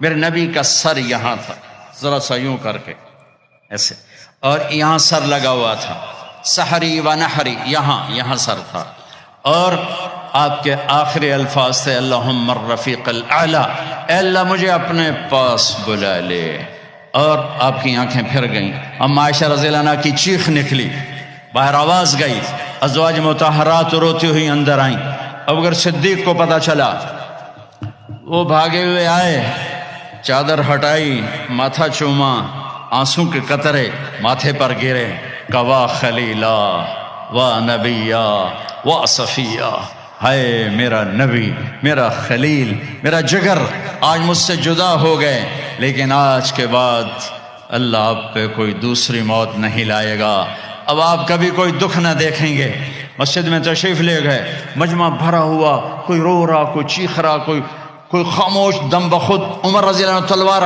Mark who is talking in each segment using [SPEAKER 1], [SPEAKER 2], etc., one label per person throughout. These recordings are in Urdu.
[SPEAKER 1] میرے نبی کا سر یہاں تھا، ذرا سا یوں کر کے ایسے، اور یہاں سر لگا ہوا تھا، سحری و نحری، یہاں سر تھا، اور آپ کے آخری الفاظ تھے اللہم الرفیق الاعلی، اے اللہ مجھے اپنے پاس بلا لے۔ اور آپ کی آنکھیں پھر گئیں، اما عائشہ رضی اللہ عنہ کی چیخ نکلی، باہر آواز گئی، ازواج مطہرات روتی ہوئی اندر آئیں۔ ابوبکر صدیق کو پتہ چلا، وہ بھاگے ہوئے آئے، چادر ہٹائی، ماتھا چوما، آنسوں کے قطرے ماتھے پر گرے، کوا خلیلا و نبیا و صفیہ، ہائے میرا نبی، میرا خلیل، میرا جگر آج مجھ سے جدا ہو گئے، لیکن آج کے بعد اللہ آپ پہ کوئی دوسری موت نہیں لائے گا، اب آپ کبھی کوئی دکھ نہ دیکھیں گے۔ مسجد میں تشریف لے گئے، مجمع بھرا ہوا، کوئی رو رہا، کوئی چیخ رہا، کوئی خاموش، دم بخود عمر رضی اللہ عنہ تلوار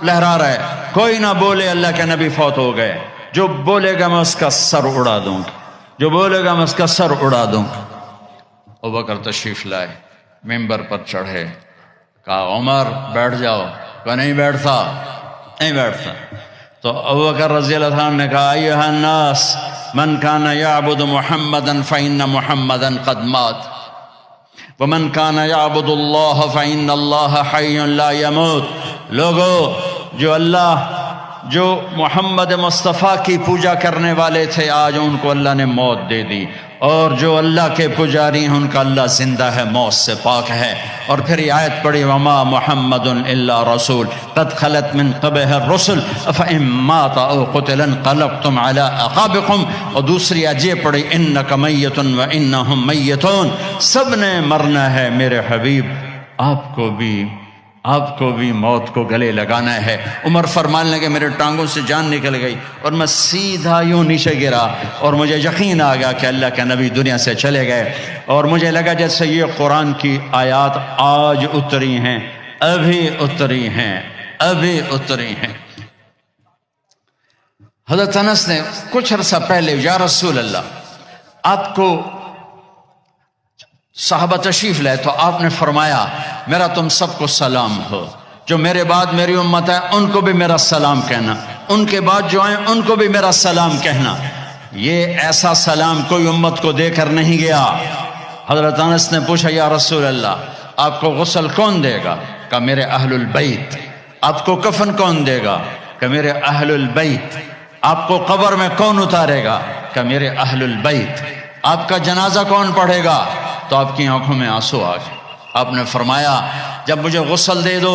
[SPEAKER 1] لہرا رہا ہے، کوئی نہ بولے اللہ کے نبی فوت ہو گئے، جو بولے گا میں اس کا سر اڑا دوں گا، جو بولے گا میں اس کا سر اڑا دوں گا۔ ابوبکر تشریف لائے، ممبر پر چڑھے، کہا عمر بیٹھ جاؤ، کہ نہیں بیٹھتا۔ تو ابوبکر رضی اللہ عنہ نے کہا ایھا الناس من کان یعبد محمدا فإن محمدا قد مات ومن کان یعبد اللہ فإن اللہ حی لا یموت۔ لوگو، جو محمد مصطفیٰ کی پوجا کرنے والے تھے، آج ان کو اللہ نے موت دے دی، اور جو اللہ کے پجاری ہیں ان کا اللہ زندہ ہے، موت سے پاک ہے۔ اور پھر یہ آیت پڑھی وما محمد الا رسول قد خلت من قبلہ الرسل افإن مات او قتل انقلبتم علی اعقابکم، اور دوسری آیت یہ پڑھی انک میت وانہم میتون، سب نے مرنا ہے میرے حبیب، آپ کو بھی موت کو گلے لگانا ہے۔ عمر فرمانے لگے میرے ٹانگوں سے جان نکل گئی اور میں سیدھا یوں نیچے گرا، اور مجھے یقین آ گیا کہ اللہ کے نبی دنیا سے چلے گئے، اور مجھے لگا جیسے یہ قرآن کی آیات آج اتری ہیں، ابھی اتری ہیں۔ حضرت انس نے کچھ عرصہ پہلے یا رسول اللہ، آپ کو صحابہ تشریف لائے تو آپ نے فرمایا میرا تم سب کو سلام ہو، جو میرے بعد میری امت ہے ان کو بھی میرا سلام کہنا، ان کے بعد جو آئیں ان کو بھی میرا سلام کہنا۔ یہ ایسا سلام کوئی امت کو دے کر نہیں گیا۔ حضرت انس نے پوچھا یا رسول اللہ آپ کو غسل کون دے گا؟ کہ میرے اہل البیت۔ آپ کو کفن کون دے گا؟ کہ میرے اہل البیت۔ آپ کو قبر میں کون اتارے گا؟ کہ میرے اہل البیت۔ آپ کا جنازہ کون پڑھے گا؟ تو آپ کی آنکھوں میں آنسو آ گئے۔ آپ نے فرمایا جب مجھے غسل دے دو،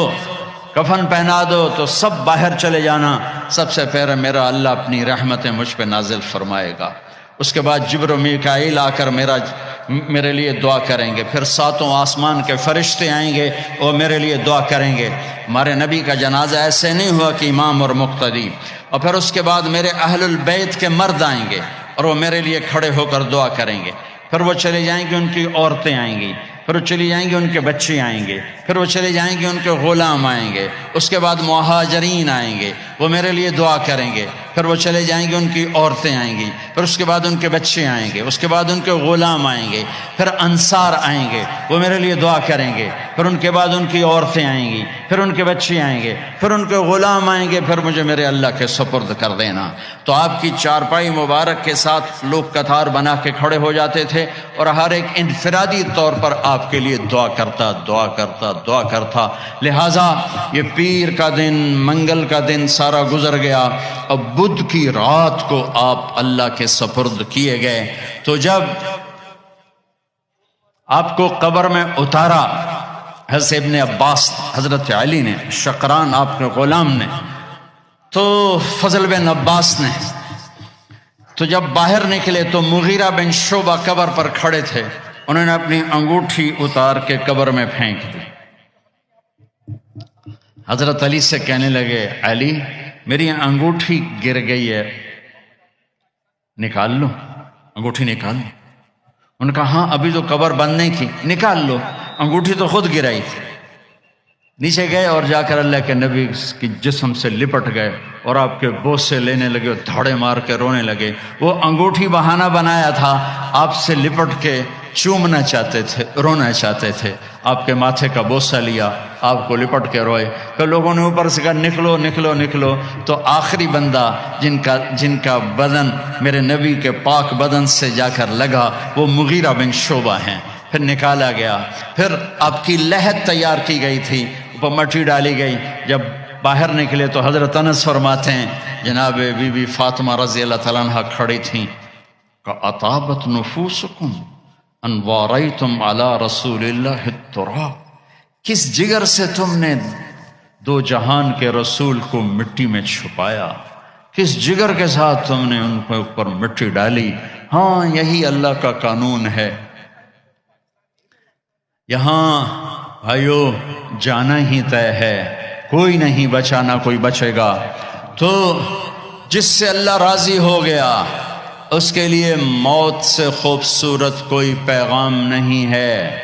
[SPEAKER 1] کفن پہنا دو تو سب باہر چلے جانا، سب سے پہلے میرا اللہ اپنی رحمتیں مجھ پہ نازل فرمائے گا، اس کے بعد جبر و میکائیل آ کر میرے لیے دعا کریں گے، پھر ساتوں آسمان کے فرشتے آئیں گے اور میرے لیے دعا کریں گے۔ ہمارے نبی کا جنازہ ایسے نہیں ہوا کہ امام اور مقتدی، اور پھر اس کے بعد میرے اہل البیت کے مرد آئیں گے اور وہ میرے لیے کھڑے ہو کر دعا کریں گے، پھر وہ چلے جائیں گے، ان کی عورتیں آئیں گی، پھر وہ چلی جائیں گے، ان کے بچے آئیں گے، پھر وہ چلے جائیں گے، ان کے غلام آئیں گے، اس کے بعد مہاجرین آئیں گے، وہ میرے لیے دعا کریں گے، پھر وہ چلے جائیں گے، ان کی عورتیں آئیں گی، پھر اس کے بعد ان کے بچے آئیں گے، اس کے بعد ان کے غلام آئیں گے، پھر انصار آئیں گے، وہ میرے لیے دعا کریں گے، پھر ان کے بعد ان کی عورتیں آئیں گی، پھر ان کے بچے آئیں گے، پھر ان کے غلام آئیں گے، پھر مجھے میرے اللہ کے سپرد کر دینا۔ تو آپ کی چارپائی مبارک کے ساتھ لوگ قطار بنا کے کھڑے ہو جاتے تھے، اور ہر ایک انفرادی طور پر آپ کے لیے دعا کرتا۔ لہٰذا یہ پیر کا دن، منگل کا دن سارا گزر گیا، اب بدھ کی رات کو آپ اللہ کے سپرد کیے گئے۔ تو جب آپ کو قبر میں اتارا حضرت ابن عباس، حضرت علی نے، شقران آپ کے غلام نے، تو فضل بن عباس نے، تو جب باہر نکلے تو مغیرہ بن شعبہ قبر پر کھڑے تھے، انہوں نے اپنی انگوٹھی اتار کے قبر میں پھینک دی۔ حضرت علی سے کہنے لگے علی میری انگوٹھی گر گئی ہے، نکال لو، انگوٹھی نکال لو۔ انہوں نے کہا ہاں ابھی تو قبر بند نہیں کی، نکال لو، انگوٹھی تو خود گرائی تھی۔ نیچے گئے اور جا کر اللہ کے نبی کی جسم سے لپٹ گئے اور آپ کے بوسے لینے لگے اور دھاڑے مار کے رونے لگے۔ وہ انگوٹھی بہانہ بنایا تھا آپ سے لپٹ کے چومنا چاہتے تھے، رونا چاہتے تھے، آپ کے ماتھے کا بوسہ لیا، آپ کو لپٹ کے روئے، پھر لوگوں نے اوپر سے کہا نکلو نکلو نکلو، تو آخری بندہ جن کا بدن میرے نبی کے پاک بدن سے جا کر لگا وہ مغیرہ بن شعبہ ہیں، پھر نکالا گیا، پھر آپ کی لحد تیار کی گئی تھی، اوپر مٹی ڈالی گئی، جب باہر نکلے تو حضرت انس فرماتے ہیں جناب بی بی فاطمہ رضی اللہ تعالیٰ عنہ کھڑی تھیں کہ اطابت نفوسکم ان واریتم علی رسول اللہ التراب، کس جگر سے تم نے دو جہان کے رسول کو مٹی میں چھپایا، کس جگر کے ساتھ تم نے ان کے اوپر مٹی ڈالی۔ ہاں یہی اللہ کا قانون ہے، یہاں بھائیو جانا ہی طے ہے، کوئی نہیں بچانا، کوئی بچے گا تو جس سے اللہ راضی ہو گیا اس کے لیے موت سے خوبصورت کوئی پیغام نہیں ہے۔